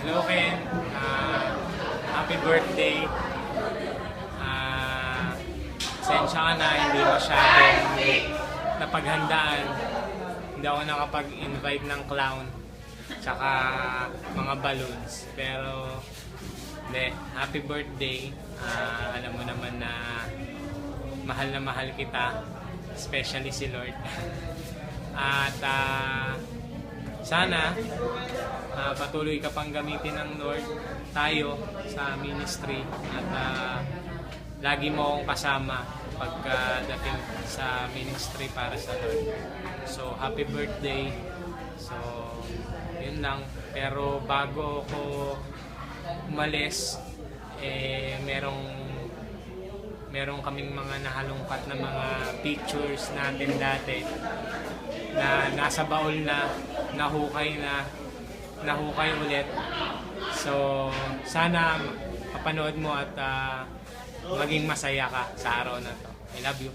Hello Ken, happy birthday. Sensya ka na, hindi masyadong napaghandaan. Hindi ako nakapag-invite ng clown tsaka mga balloons. Pero, hindi, happy birthday. Alam mo naman na mahal kita, especially si Lord. At sana patuloy ka pang gamitin ng Lord tayo sa ministry at lagi mo akong kasama pagdating sa ministry para sa Lord. So happy birthday. So yun lang. Pero bago ako umalis, merong kaming mga nahalungkat na mga pictures natin dati na nasa baul na, nahukay ulit. So sana mapanood mo at maging masaya ka sa araw na to. I love you.